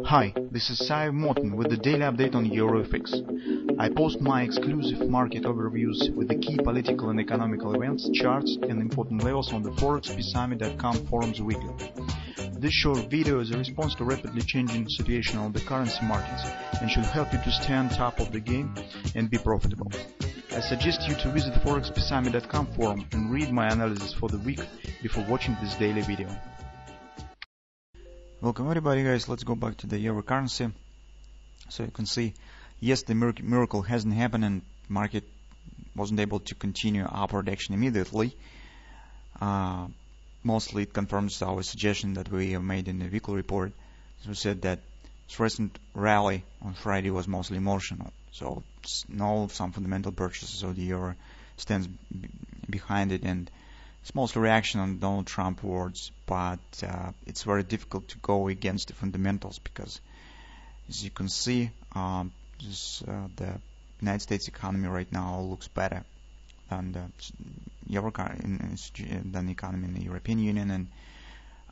Hi, this is Sive Morten with the daily update on EURUSD. I post my exclusive market overviews with the key political and economical events, charts and important levels on the ForexPeaceArmy.com forums weekly. This short video is a response to rapidly changing situation on the currency markets and should help you to stay on top of the game and be profitable. I suggest you to visit ForexPeaceArmy.com forum and read my analysis for the week before watching this daily video. Welcome everybody, guys. Let's go back to the euro currency. So you can see, yes, the miracle hasn't happened and market wasn't able to continue upward action immediately. Mostly it confirms our suggestion that we have made in the weekly report. As we said that this recent rally on Friday was mostly emotional. So some fundamental purchases of the euro stands behind it, and it's mostly reaction on Donald Trump words, but it's very difficult to go against the fundamentals because, as you can see, the United States economy right now looks better than the economy in the European Union, and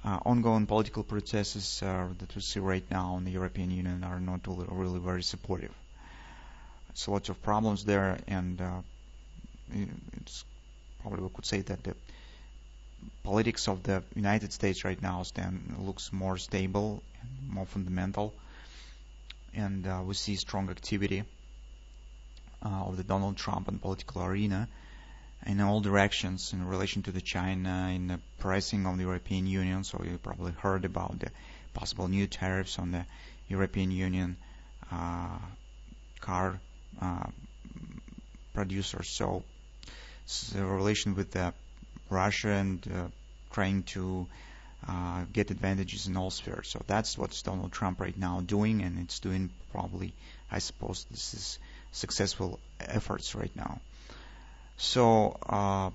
ongoing political processes that we see right now in the European Union are not really very supportive. It's lots of problems there, and it's probably we could say that the politics of the United States right now looks more stable and more fundamental, and we see strong activity of the Donald Trump and political arena in all directions in relation to the China, in the pricing of the European Union. So you probably heard about the possible new tariffs on the European Union car producers. So it's a relation with the Russia and trying to get advantages in all spheres. So that's what Donald Trump right now doing, and it's doing probably, I suppose, this is successful efforts right now. So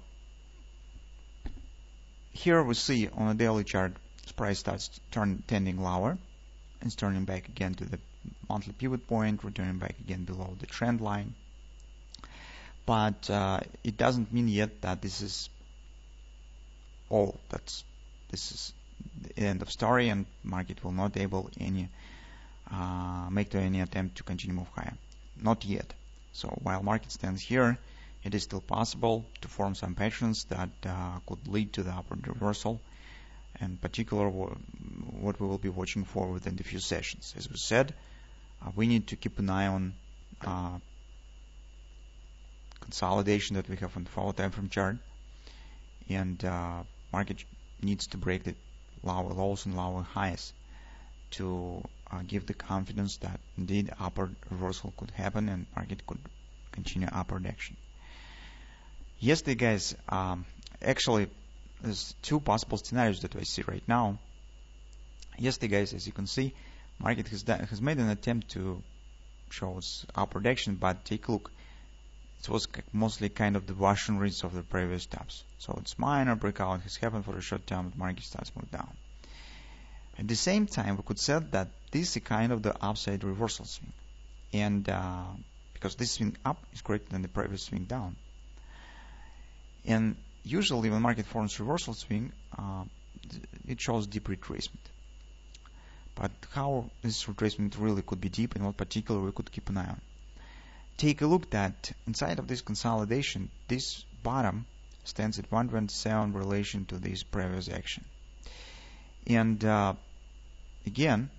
here we see on a daily chart, the price starts tending lower. It's turning back again to the monthly pivot point, returning back again below the trend line. But it doesn't mean yet that this is all. This is the end of story, and market will not able make any attempt to continue move higher. Not yet. So while market stands here, it is still possible to form some patterns that could lead to the upward reversal, and in particular what we will be watching for within the few sessions. As we said, we need to keep an eye on consolidation that we have on the 4 time frame chart, and market needs to break the lower lows and lower highs to give the confidence that indeed upward reversal could happen and market could continue upward action. Yesterday, guys, actually there's two possible scenarios that I see right now. Yesterday, guys, as you can see, market has made an attempt to show its upward action, but take a look. It was mostly kind of the wash and rinse of the previous tops. So it's minor breakout has happened for a short time, the market starts moving down. At the same time, we could say that this is kind of the upside reversal swing, and because this swing up is greater than the previous swing down. And usually when market forms reversal swing, it shows deep retracement. But how this retracement really could be deep and what particular we could keep an eye on. Take a look that inside of this consolidation, this bottom stands at 127 in relation to this previous action. And again,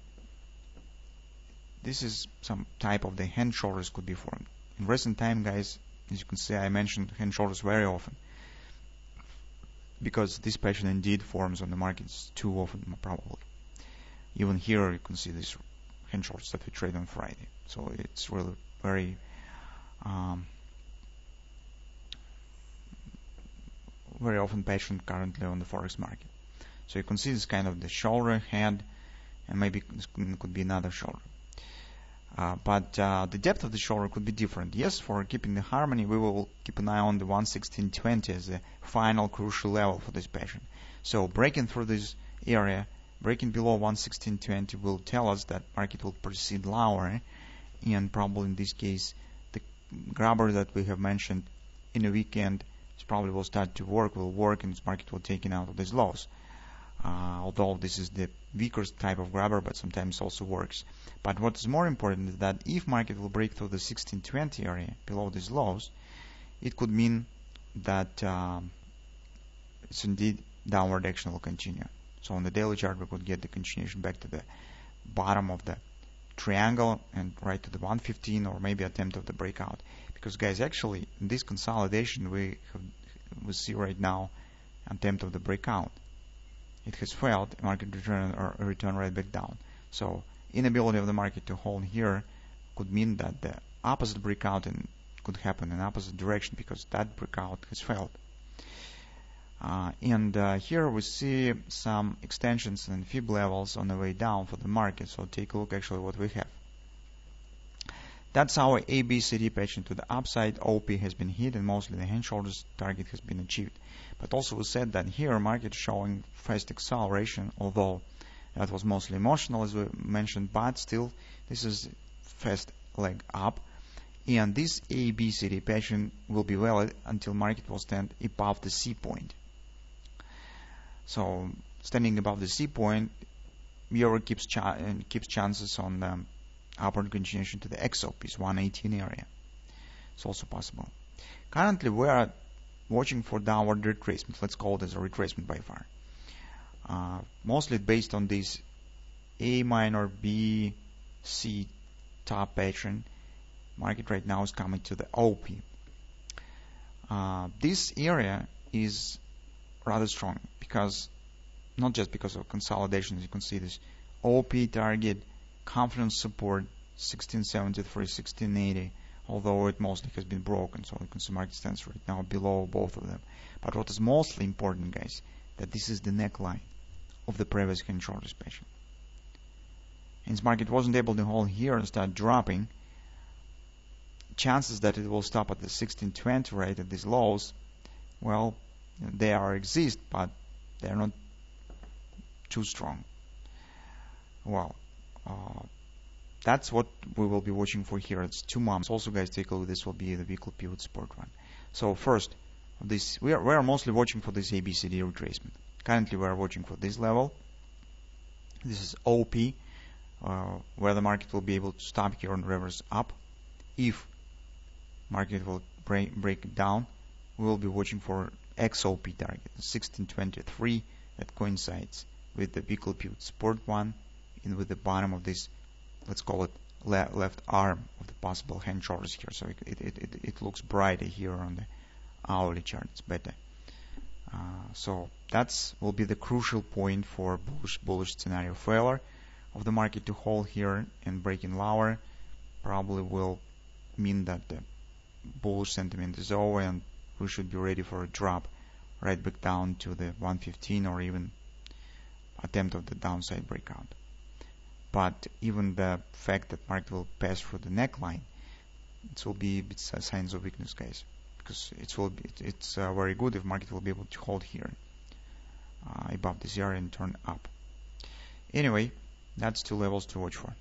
this is some type of the hand shoulders could be formed. In recent time, guys, as you can see, I mentioned hand shoulders very often, because this pattern indeed forms on the markets too often, probably. Even here you can see these hand shoulders that we trade on Friday. So it's really very very often pattern currently on the forex market. So you can see this kind of the shoulder, head, and maybe this could be another shoulder. But the depth of the shoulder could be different. Yes, for keeping the harmony, we will keep an eye on the 116.20 as the final crucial level for this pattern. So breaking through this area, breaking below 116.20 will tell us that market will proceed lower, and probably in this case the grabber that we have mentioned in the weekend probably will start to work, and this market will take it out of these lows. although this is the weaker type of grabber, but sometimes also works. But what is more important is that if market will break through the 1620 area below these lows, it could mean that it's indeed downward action will continue. So on the daily chart, we could get the continuation back to the bottom of the triangle and right to the 115, or maybe attempt of the breakout. Because guys, actually in this consolidation we see right now attempt of the breakout. It has failed, market return right back down. So inability of the market to hold here could mean that the opposite breakout could happen in opposite direction, because that breakout has failed. Here we see some extensions and fib levels on the way down for the market. So take a look actually what we have. That's our ABCD patch to the upside. OP has been hit and mostly the hand shoulders target has been achieved. But also we said that here market showing fast acceleration, although that was mostly emotional as we mentioned, but still this is fast leg up. And this ABCD pattern will be valid until market will stand above the C point. So standing above the C point, Euro keeps chances on the upward continuation to the XOP's 118 area. It's also possible. Currently we are watching for downward retracement. Let's call it as a retracement by far. Mostly based on this A minor B C top pattern. Market right now is coming to the OP. This area is rather strong, because not just because of consolidation, as you can see this OP target, confidence support 1673, 1680, although it mostly has been broken, so you can see market stands right now below both of them. But what is mostly important, guys, that this is the neckline of the previous hand shoulders pattern. Since market wasn't able to hold here and start dropping, chances that it will stop at the 1620 right at these lows, well, they exist, but they're not too strong. Well, that's what we will be watching for here. It's 2 months. Also, guys, take a look. This will be the weekly pivot support one. So first, we are mostly watching for this ABCD retracement. Currently, we are watching for this level. This is OP, where the market will be able to stop here and reverse up. If market will break it down, we will be watching for XOP target 1623 that coincides with the weekly pivot support one and with the bottom of this, let's call it left arm of the possible hand shoulders here. So it looks brighter here on the hourly chart. It's better. So that's will be the crucial point for bullish scenario. Failure of the market to hold here and breaking lower probably will mean that the bullish sentiment is over and we should be ready for a drop right back down to the 115 or even attempt of the downside breakout. But even the fact that market will pass through the neckline, it will be signs of weakness, guys, because it's very good if market will be able to hold here above this area and turn up. Anyway, that's 2 levels to watch for.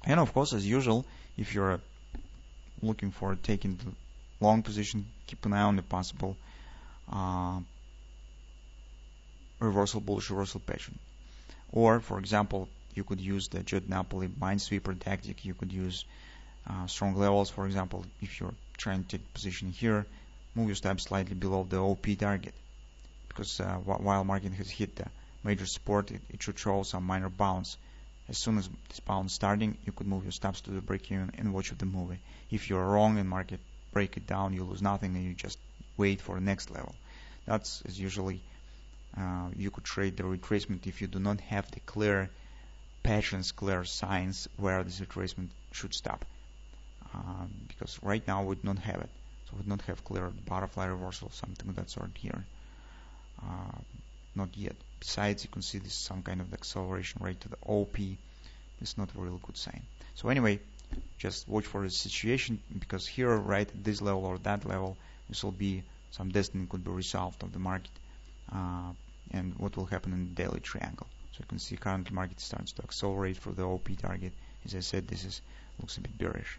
And of course, as usual, if you're looking for taking the long position, keep an eye on the possible bullish reversal pattern. Or, for example, you could use the Judd Napoli minesweeper tactic. You could use strong levels. For example, if you're trying to take position here, move your stop slightly below the OP target, because while market has hit the major support, it should show some minor bounce. As soon as this bounce starting, you could move your stops to the break-even and watch the movie. If you're wrong and market break it down, you lose nothing and you just wait for the next level. That's usually you could trade the retracement if you do not have the clear patterns, clear signs where this retracement should stop. Because right now we do not have it. So we do not have clear butterfly reversal, something of that sort here. Not yet. Besides, you can see this some kind of acceleration right to the OP. It's not a real good sign. So anyway, just watch for the situation, because here, right at this level or that level, this will be some destiny could be resolved of the market, and what will happen in the daily triangle. So you can see currently market starts to accelerate for the OP target. As I said, this looks a bit bearish.